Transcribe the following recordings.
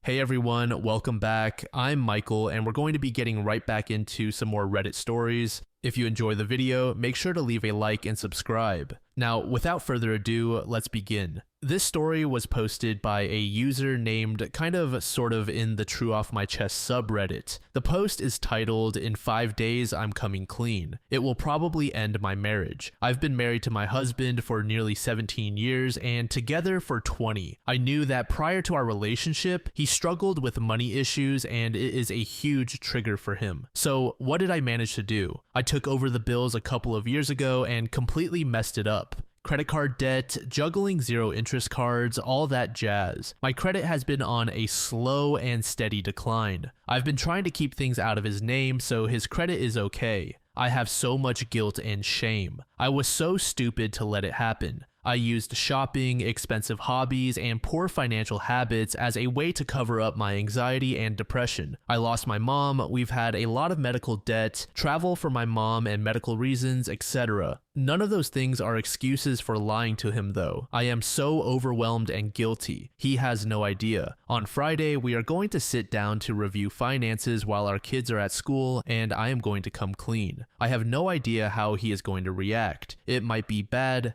Hey everyone, welcome back. I'm Michael, and we're going to be getting right back into some more Reddit stories. If you enjoy the video, make sure to leave a like and subscribe. Now, without further ado, let's begin. This story was posted by a user named sort of in the True Off My Chest subreddit. The post is titled, "In 5 days, I'm coming clean. It will probably end my marriage. I've been married to my husband for nearly 17 years and together for 20. I knew that prior to our relationship, he struggled with money issues and it is a huge trigger for him. So what did I manage to do? I took over the bills a couple of years ago and completely messed it up. Credit card debt, juggling zero interest cards, all that jazz. My credit has been on a slow and steady decline. I've been trying to keep things out of his name so his credit is okay. I have so much guilt and shame. I was so stupid to let it happen. I used shopping, expensive hobbies, and poor financial habits as a way to cover up my anxiety and depression. I lost my mom, we've had a lot of medical debt, travel for my mom and medical reasons, etc. None of those things are excuses for lying to him though. I am so overwhelmed and guilty. He has no idea. On Friday, we are going to sit down to review finances while our kids are at school, and I am going to come clean. I have no idea how he is going to react. It might be bad,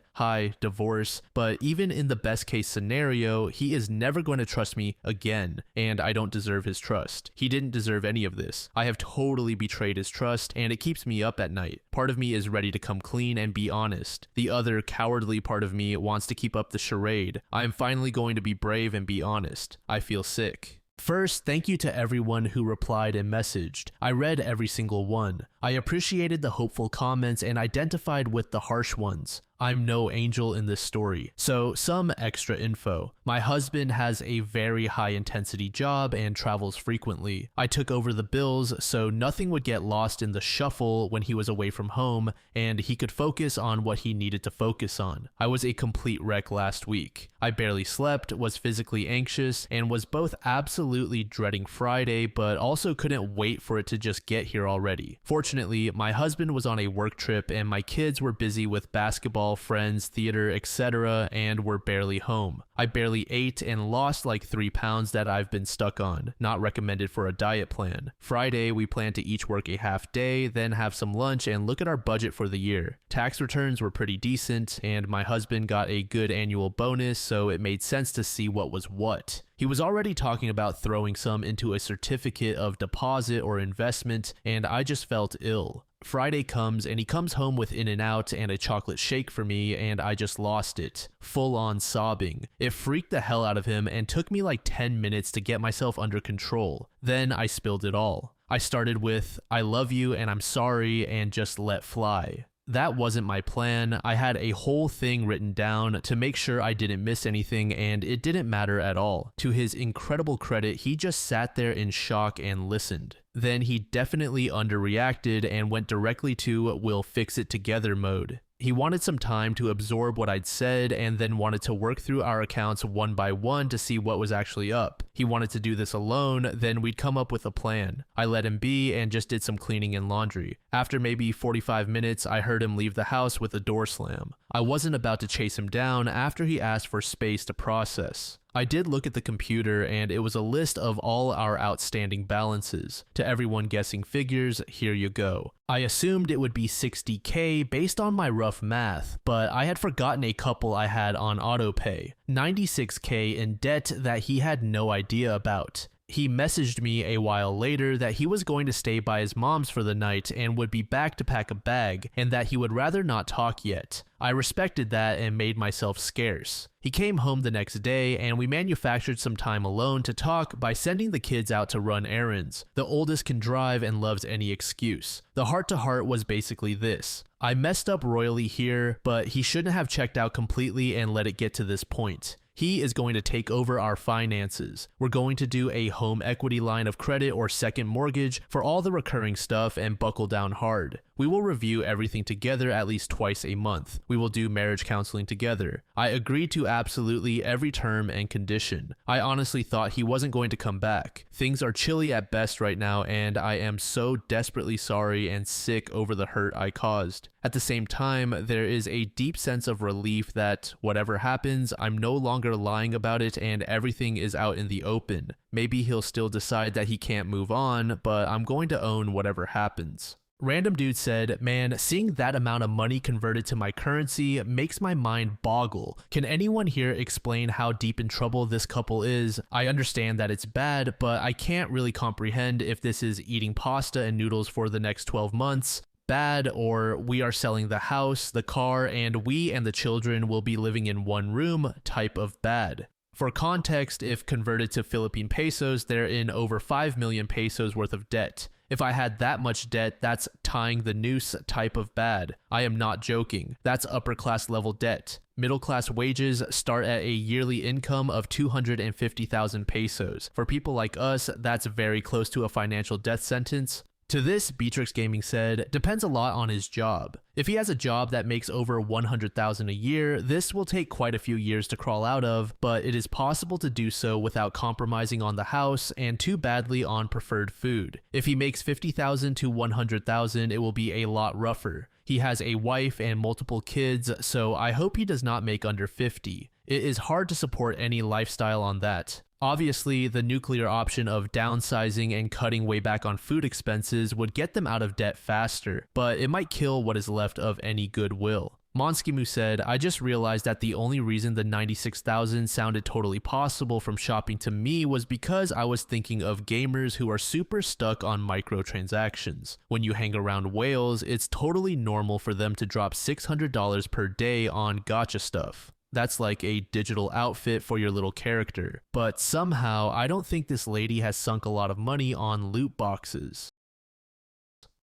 divorce, but even in the best case scenario, he is never going to trust me again, and I don't deserve his trust. He didn't deserve any of this. I have totally betrayed his trust, and it keeps me up at night. Part of me is ready to come clean and be honest. The other cowardly part of me wants to keep up the charade. I am finally going to be brave and be honest. I feel sick. First, thank you to everyone who replied and messaged. I read every single one. I appreciated the hopeful comments and identified with the harsh ones. I'm no angel in this story. So, some extra info. My husband has a very high intensity job and travels frequently. I took over the bills so nothing would get lost in the shuffle when he was away from home and he could focus on what he needed to focus on. I was a complete wreck last week. I barely slept, was physically anxious, and was both absolutely dreading Friday but also couldn't wait for it to just get here already. Fortunately, my husband was on a work trip and my kids were busy with basketball, friends, theater, etc., and were barely home. I barely ate and lost like 3 pounds that I've been stuck on, not recommended for a diet plan. Friday, we plan to each work a half day, then have some lunch and look at our budget for the year. Tax returns were pretty decent, and my husband got a good annual bonus, so it made sense to see what was what. He was already talking about throwing some into a certificate of deposit or investment, and I just felt ill. Friday comes and he comes home with In-N-Out and a chocolate shake for me, and I just lost it. Full on sobbing. It freaked the hell out of him and took me like 10 minutes to get myself under control. Then I spilled it all. I started with, "I love you and I'm sorry," and just let fly. That wasn't my plan. I had a whole thing written down to make sure I didn't miss anything, and it didn't matter at all. To his incredible credit, he just sat there in shock and listened. Then he definitely underreacted and went directly to "we'll fix it together" mode. He wanted some time to absorb what I'd said and then wanted to work through our accounts one by one to see what was actually up. He wanted to do this alone, then we'd come up with a plan. I let him be and just did some cleaning and laundry. After maybe 45 minutes, I heard him leave the house with a door slam. I wasn't about to chase him down after he asked for space to process. I did look at the computer and it was a list of all our outstanding balances. To everyone guessing figures, here you go. I assumed it would be $60K based on my rough math, but I had forgotten a couple I had on autopay. $96K in debt that he had no idea about. He messaged me a while later that he was going to stay by his mom's for the night and would be back to pack a bag, and that he would rather not talk yet. I respected that and made myself scarce. He came home the next day and we manufactured some time alone to talk by sending the kids out to run errands. The oldest can drive and loves any excuse. The heart-to-heart was basically this: I messed up royally here, but he shouldn't have checked out completely and let it get to this point. He is going to take over our finances. We're going to do a home equity line of credit or second mortgage for all the recurring stuff and buckle down hard. We will review everything together at least twice a month. We will do marriage counseling together. I agreed to absolutely every term and condition. I honestly thought he wasn't going to come back. Things are chilly at best right now, and I am so desperately sorry and sick over the hurt I caused. At the same time, there is a deep sense of relief that whatever happens, I'm no longer lying about it and everything is out in the open. Maybe he'll still decide that he can't move on, but I'm going to own whatever happens. Random Dude said, man, seeing that amount of money converted to my currency makes my mind boggle. Can anyone here explain how deep in trouble this couple is? I understand that it's bad, but I can't really comprehend if this is eating pasta and noodles for the next 12 months. Bad, or we are selling the house, the car, and we and the children will be living in one room type of bad. For context, if converted to Philippine pesos, they're in over 5 million pesos worth of debt. If I had that much debt, that's tying the noose type of bad. I am not joking. That's upper class level debt. Middle class wages start at a yearly income of 250,000 pesos. For people like us, that's very close to a financial death sentence. To this, Beatrix Gaming said, depends a lot on his job. If he has a job that makes over 100,000 a year, this will take quite a few years to crawl out of, but it is possible to do so without compromising on the house and too badly on preferred food. If he makes 50,000 to 100,000, it will be a lot rougher. He has a wife and multiple kids, so I hope he does not make under 50. It is hard to support any lifestyle on that. Obviously, the nuclear option of downsizing and cutting way back on food expenses would get them out of debt faster, but it might kill what is left of any goodwill. Monskimu said, I just realized that the only reason the 96,000 sounded totally possible from shopping to me was because I was thinking of gamers who are super stuck on microtransactions. When you hang around whales, it's totally normal for them to drop $600 per day on gacha stuff. That's like a digital outfit for your little character. But somehow, I don't think this lady has sunk a lot of money on loot boxes.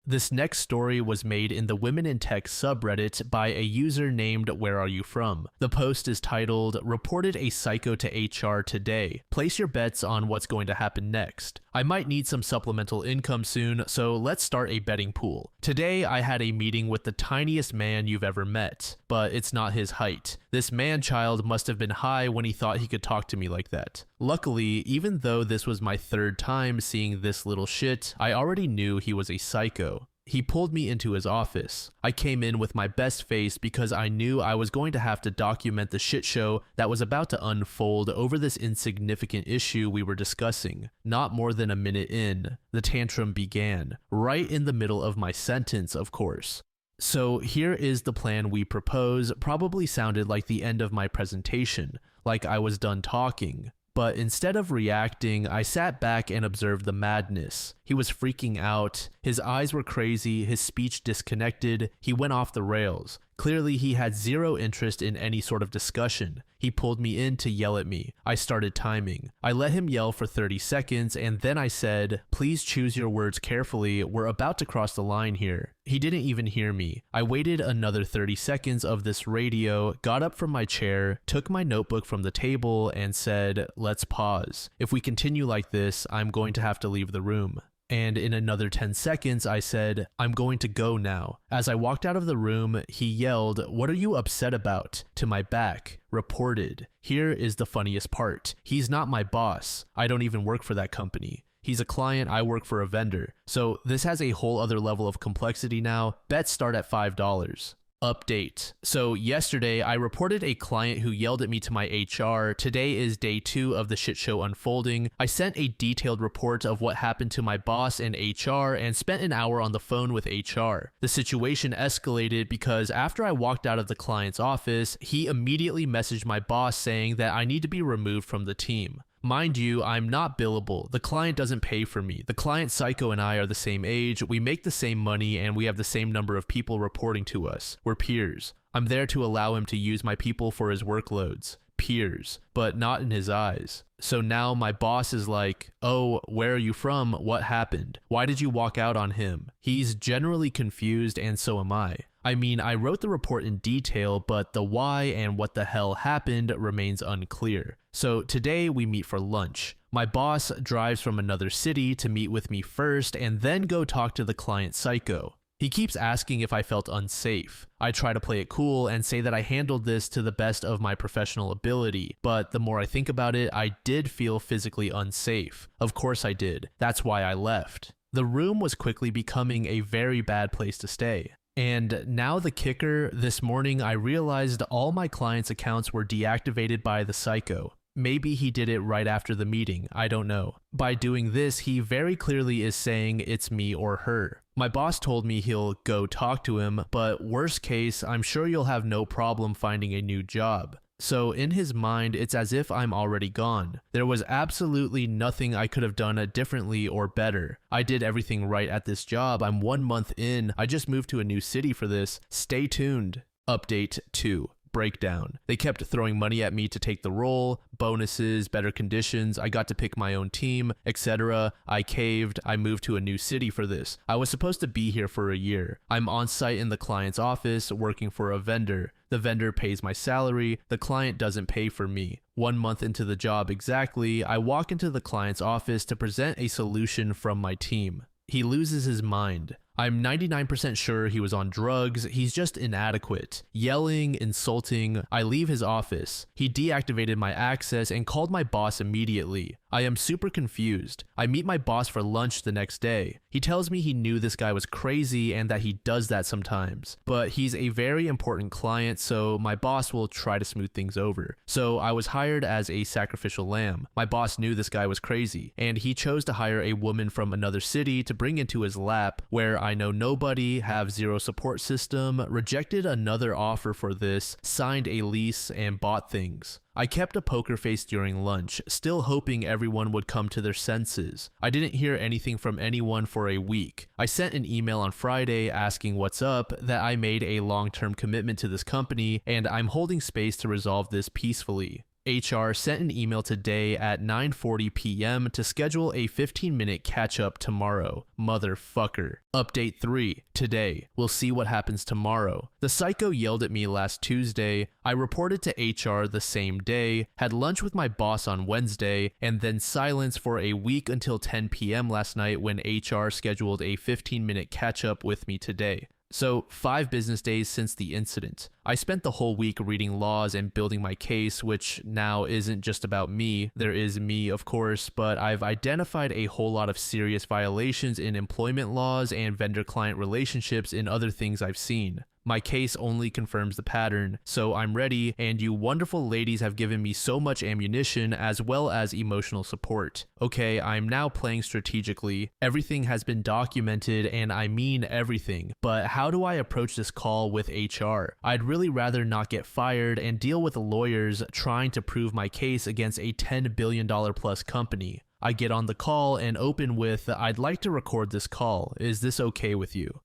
This next story was made in the Women in Tech subreddit by a user named Where Are You From? The post is titled, Reported a Psycho to HR Today. Place your bets on what's going to happen next. I might need some supplemental income soon, so let's start a betting pool. Today, I had a meeting with the tiniest man you've ever met, but it's not his height. This man-child must have been high when he thought he could talk to me like that. Luckily, even though this was my third time seeing this little shit, I already knew he was a psycho. He pulled me into his office. I came in with my best face because I knew I was going to have to document the shit show that was about to unfold over this insignificant issue we were discussing. Not more than a minute in, the tantrum began, right in the middle of my sentence, of course. So here is the plan we propose. Probably sounded like the end of my presentation, like I was done talking. But instead of reacting, I sat back and observed the madness. He was freaking out, his eyes were crazy, his speech disconnected, he went off the rails. Clearly, he had zero interest in any sort of discussion. He pulled me in to yell at me. I started timing. I let him yell for 30 seconds, and then I said, please choose your words carefully, we're about to cross the line here. He didn't even hear me. I waited another 30 seconds of this radio, got up from my chair, took my notebook from the table, and said, let's pause. If we continue like this, I'm going to have to leave the room. And in another 10 seconds, I said, I'm going to go now. As I walked out of the room, he yelled, what are you upset about? To my back. Reported. Here is the funniest part. He's not my boss. I don't even work for that company. He's a client, I work for a vendor. So this has a whole other level of complexity now. Bets start at $5. Update. So yesterday, I reported a client who yelled at me to my HR. Today is day 2 of the shit show unfolding. I sent a detailed report of what happened to my boss and HR and spent an hour on the phone with HR. The situation escalated because after I walked out of the client's office, he immediately messaged my boss saying that I need to be removed from the team. Mind you, I'm not billable. The client doesn't pay for me. The client Psycho and I are the same age, we make the same money, and we have the same number of people reporting to us. We're peers. I'm there to allow him to use my people for his workloads. Peers, but not in his eyes. So now my boss is like, oh, where are you from? What happened? Why did you walk out on him? He's generally confused, and so am I. I mean, I wrote the report in detail, but the why and what the hell happened remains unclear. So today we meet for lunch. My boss drives from another city to meet with me first and then go talk to the client Psycho. He keeps asking if I felt unsafe. I try to play it cool and say that I handled this to the best of my professional ability, but the more I think about it, I did feel physically unsafe. Of course I did. That's why I left. The room was quickly becoming a very bad place to stay. And now the kicker, this morning I realized all my clients' accounts were deactivated by the psycho. Maybe he did it right after the meeting, I don't know. By doing this, he very clearly is saying it's me or her. My boss told me he'll go talk to him, but worst case, I'm sure you'll have no problem finding a new job. So in his mind, it's as if I'm already gone. There was absolutely nothing I could have done differently or better. I did everything right at this job. I'm 1 month in. I just moved to a new city for this. Stay tuned. Update 2. Breakdown. They kept throwing money at me to take the role, bonuses, better conditions, I got to pick my own team, etc. I caved. I moved to a new city for this. I was supposed to be here for a year. I'm on site in the client's office working for a vendor. The vendor pays my salary, the client doesn't pay for me. 1 month into the job exactly, I walk into the client's office to present a solution from my team. He loses his mind. I'm 99% sure he was on drugs, he's just inadequate. Yelling, insulting, I leave his office. He deactivated my access and called my boss immediately. I am super confused. I meet my boss for lunch the next day. He tells me he knew this guy was crazy and that he does that sometimes. But he's a very important client, so my boss will try to smooth things over. So I was hired as a sacrificial lamb. My boss knew this guy was crazy, and he chose to hire a woman from another city to bring into his lap, where I know nobody, have zero support system, rejected another offer for this, signed a lease, and bought things. I kept a poker face during lunch, still hoping everyone would come to their senses. I didn't hear anything from anyone for a week. I sent an email on Friday asking what's up, that I made a long-term commitment to this company, and I'm holding space to resolve this peacefully. HR sent an email today at 9:40 p.m. to schedule a 15-minute catch-up tomorrow. Motherfucker. Update 3. Today. We'll see what happens tomorrow. The psycho yelled at me last Tuesday. I reported to HR the same day, had lunch with my boss on Wednesday, and then silence for a week until 10 p.m. last night when HR scheduled a 15-minute catch-up with me today. So, 5 business days since the incident. I spent the whole week reading laws and building my case, which now isn't just about me. There is me, of course, but I've identified a whole lot of serious violations in employment laws and vendor-client relationships in other things I've seen. My case only confirms the pattern, so I'm ready, and you wonderful ladies have given me so much ammunition as well as emotional support. Okay, I'm now playing strategically. Everything has been documented, and I mean everything, but how do I approach this call with HR? I'd really rather not get fired and deal with lawyers trying to prove my case against a $10 billion plus company. I get on the call and open with, "I'd like to record this call. Is this okay with you?"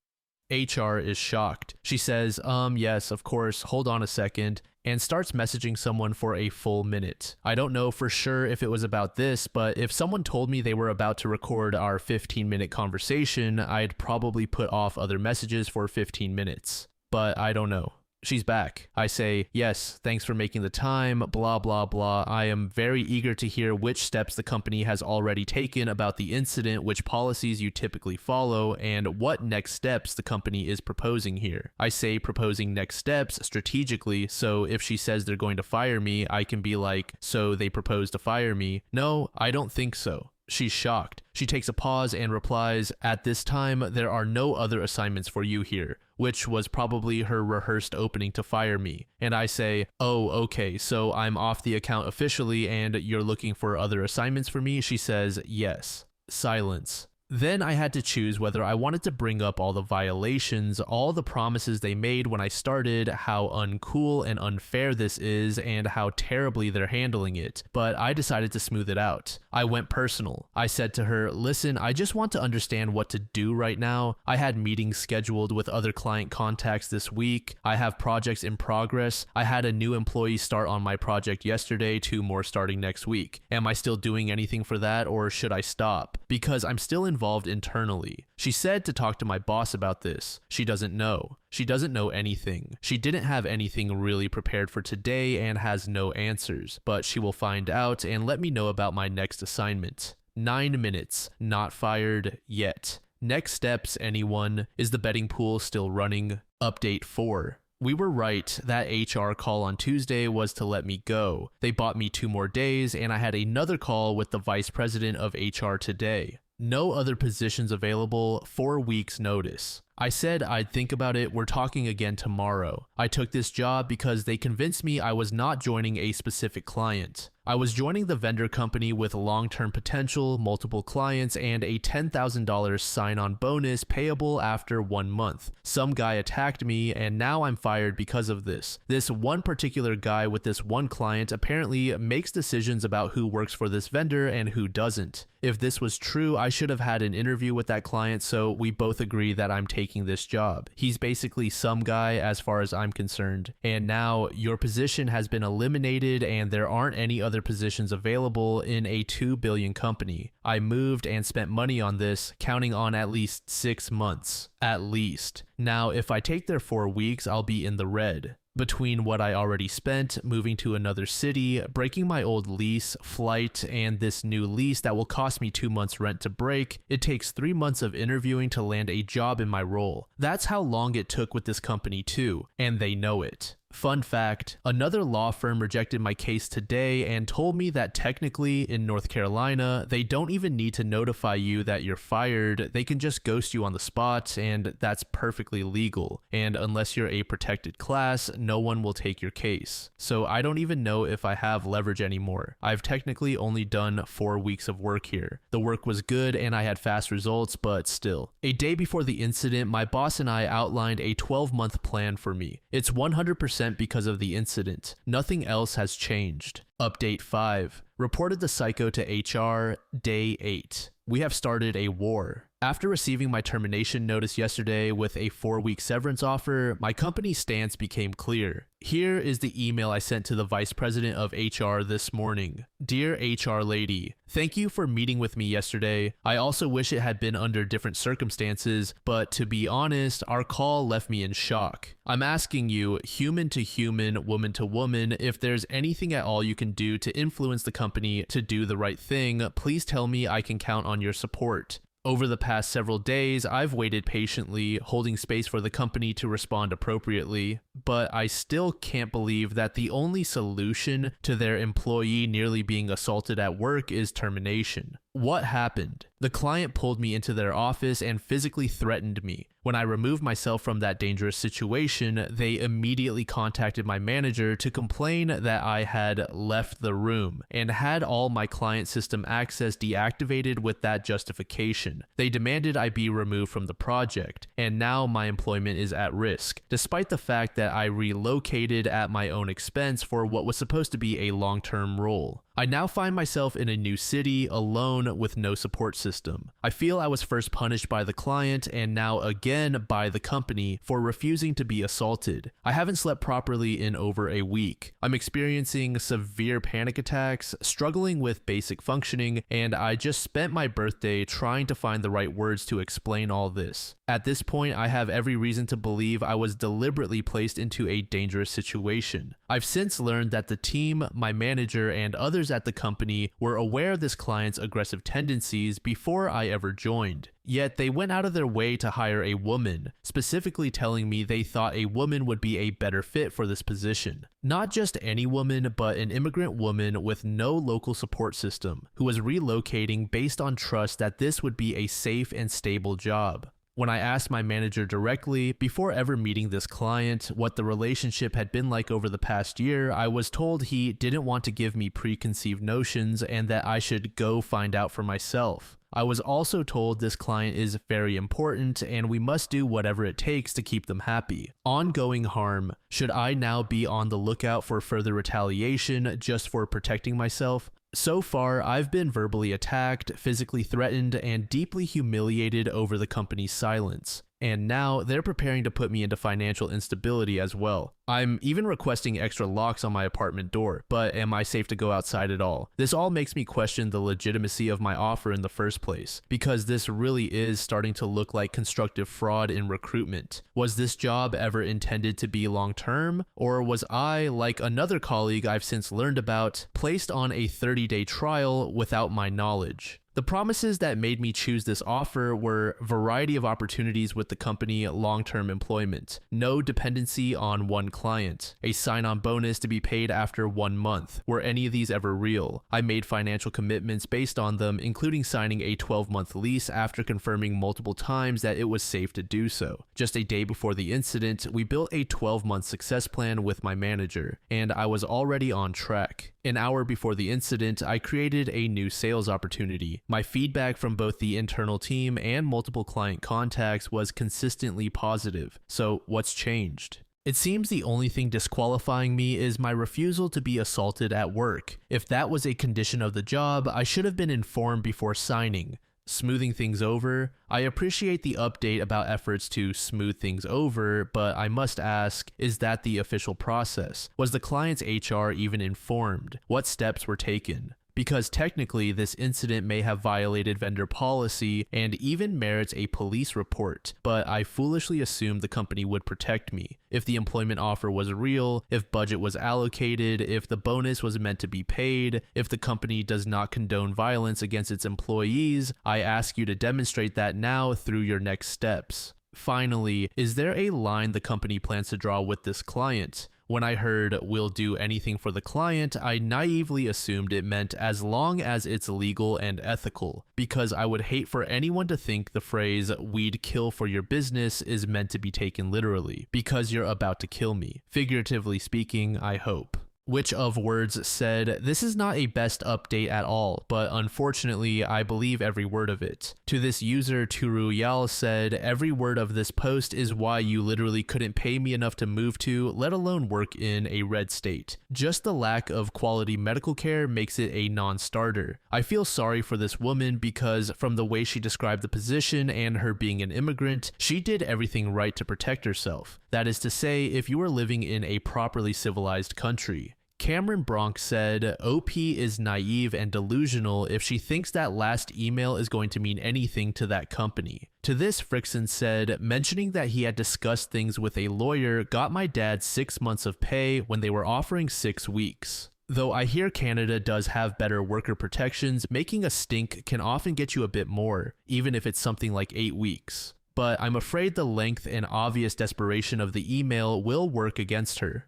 HR is shocked. She says, yes, of course, hold on a second, and starts messaging someone for a full minute. I don't know for sure if it was about this, but if someone told me they were about to record our 15-minute conversation, I'd probably put off other messages for 15 minutes. But I don't know. She's back. I say, yes, thanks for making the time, blah, blah, blah. I am very eager to hear which steps the company has already taken about the incident, which policies you typically follow, and what next steps the company is proposing here. I say proposing next steps strategically, so if she says they're going to fire me, I can be like, so they propose to fire me? No, I don't think so. She's shocked. She takes a pause and replies, "At this time, there are no other assignments for you here," which was probably her rehearsed opening to fire me. And I say, "Oh, okay, so I'm off the account officially and you're looking for other assignments for me?" She says, "Yes." Silence. Then I had to choose whether I wanted to bring up all the violations, all the promises they made when I started, how uncool and unfair this is, and how terribly they're handling it. But I decided to smooth it out. I went personal. I said to her, "Listen, I just want to understand what to do right now. I had meetings scheduled with other client contacts this week. I have projects in progress. I had a new employee start on my project yesterday, 2 more starting next week. Am I still doing anything for that, or should I stop? Because I'm still involved internally." She said to talk to my boss about this. She doesn't know. She doesn't know anything. She didn't have anything really prepared for today and has no answers, but she will find out and let me know about my next assignment. 9 minutes, not fired yet. Next steps, anyone? Is the betting pool still running? Update 4. We were right. That HR call on Tuesday was to let me go. They bought me 2 more days, and I had another call with the vice president of HR today. No other positions available, 4 weeks notice. I said I'd think about it, we're talking again tomorrow. I took this job because they convinced me I was not joining a specific client. I was joining the vendor company with long-term potential, multiple clients, and a $10,000 sign-on bonus payable after 1 month. Some guy attacked me, and now I'm fired because of this. This one particular guy with this one client apparently makes decisions about who works for this vendor and who doesn't. If this was true, I should have had an interview with that client so we both agree that I'm taking this job. He's basically some guy as far as I'm concerned. And now your position has been eliminated and there aren't any other positions available in a $2 billion company. I moved and spent money on this, counting on at least 6 months. At least. Now, if I take their 4 weeks, I'll be in the red. Between what I already spent, moving to another city, breaking my old lease, flight, and this new lease that will cost me 2 months rent to break, it takes 3 months of interviewing to land a job in my role. That's how long it took with this company too, and they know it. Fun fact, another law firm rejected my case today and told me that technically in North Carolina, they don't even need to notify you that you're fired, they can just ghost you on the spot, and that's perfectly legal. And unless you're a protected class, no one will take your case. So I don't even know if I have leverage anymore. I've technically only done 4 weeks of work here. The work was good and I had fast results, but still. A day before the incident, my boss and I outlined a 12-month plan for me. It's 100% because of the incident. Nothing else has changed. Update 5. Reported the psycho to HR, day 8. We have started a war. After receiving my termination notice yesterday with a 4-week severance offer, my company's stance became clear. Here is the email I sent to the vice president of HR this morning. Dear HR lady, thank you for meeting with me yesterday. I also wish it had been under different circumstances, but to be honest, our call left me in shock. I'm asking you, human to human, woman to woman, if there's anything at all you can do to influence the company to do the right thing, please tell me I can count on your support. Over the past several days, I've waited patiently, holding space for the company to respond appropriately, but I still can't believe that the only solution to their employee nearly being assaulted at work is termination. What happened? The client pulled me into their office and physically threatened me. When I removed myself from that dangerous situation, they immediately contacted my manager to complain that I had left the room and had all my client system access deactivated with that justification. They demanded I be removed from the project, and now my employment is at risk, despite the fact that I relocated at my own expense for what was supposed to be a long-term role. I now find myself in a new city, alone, with no support system. I feel I was first punished by the client and now again by the company for refusing to be assaulted. I haven't slept properly in over a week. I'm experiencing severe panic attacks, struggling with basic functioning, and I just spent my birthday trying to find the right words to explain all this. At this point, I have every reason to believe I was deliberately placed into a dangerous situation. I've since learned that the team, my manager, and others at the company were aware of this client's aggressive tendencies before I ever joined. Yet they went out of their way to hire a woman, specifically telling me they thought a woman would be a better fit for this position. Not just any woman, but an immigrant woman with no local support system, who was relocating based on trust that this would be a safe and stable job. When I asked my manager directly, before ever meeting this client, what the relationship had been like over the past year, I was told he didn't want to give me preconceived notions and that I should go find out for myself. I was also told this client is very important and we must do whatever it takes to keep them happy. Ongoing harm. Should I now be on the lookout for further retaliation just for protecting myself? So far, I've been verbally attacked, physically threatened, and deeply humiliated over the company's silence. And now they're preparing to put me into financial instability as well. I'm even requesting extra locks on my apartment door, but am I safe to go outside at all? This all makes me question the legitimacy of my offer in the first place, because this really is starting to look like constructive fraud in recruitment. Was this job ever intended to be long-term, or was I, like another colleague I've since learned about, placed on a 30-day trial without my knowledge? The promises that made me choose this offer were variety of opportunities with the company, long-term employment, no dependency on one client, a sign-on bonus to be paid after 1 month. Were any of these ever real? I made financial commitments based on them, including signing a 12-month lease after confirming multiple times that it was safe to do so. Just a day before the incident, we built a 12-month success plan with my manager, and I was already on track. An hour before the incident, I created a new sales opportunity. My feedback from both the internal team and multiple client contacts was consistently positive. So what's changed? It seems the only thing disqualifying me is my refusal to be assaulted at work. If that was a condition of the job, I should have been informed before signing. Smoothing things over? I appreciate the update about efforts to smooth things over, but I must ask, is that the official process? Was the client's HR even informed? What steps were taken? Because technically this incident may have violated vendor policy and even merits a police report, but I foolishly assumed the company would protect me. If the employment offer was real, if budget was allocated, if the bonus was meant to be paid, if the company does not condone violence against its employees, I ask you to demonstrate that now through your next steps. Finally, is there a line the company plans to draw with this client? When I heard "we'll do anything for the client," I naively assumed it meant as long as it's legal and ethical, because I would hate for anyone to think the phrase "we'd kill for your business" is meant to be taken literally, because you're about to kill me. Figuratively speaking, I hope. Which of words said, "This is not a best update at all, but unfortunately I believe every word of it." To this user, Turuyal said, "Every word of this post is why you literally couldn't pay me enough to move to, let alone work in, a red state. Just the lack of quality medical care makes it a non-starter. I feel sorry for this woman because from the way she described the position and her being an immigrant, she did everything right to protect herself. That is to say, if you were living in a properly civilized country." Cameron Bronx said, "OP is naive and delusional if she thinks that last email is going to mean anything to that company." To this, Frickson said, "Mentioning that he had discussed things with a lawyer got my dad 6 months of pay when they were offering 6 weeks. Though I hear Canada does have better worker protections, making a stink can often get you a bit more, even if it's something like 8 weeks. But I'm afraid the length and obvious desperation of the email will work against her."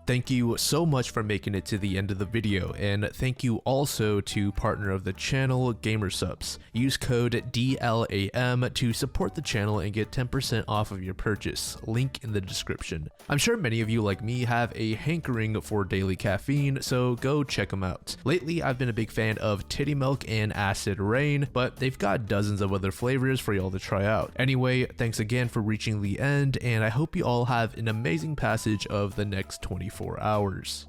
Thank you so much for making it to the end of the video, and thank you also to partner of the channel, Gamersupps. Use code DLAM to support the channel and get 10% off of your purchase, link in the description. I'm sure many of you like me have a hankering for daily caffeine, so go check them out. Lately, I've been a big fan of Titty Milk and Acid Rain, but they've got dozens of other flavors for y'all to try out. Anyway, thanks again for reaching the end, and I hope you all have an amazing passage of the next 24 hours.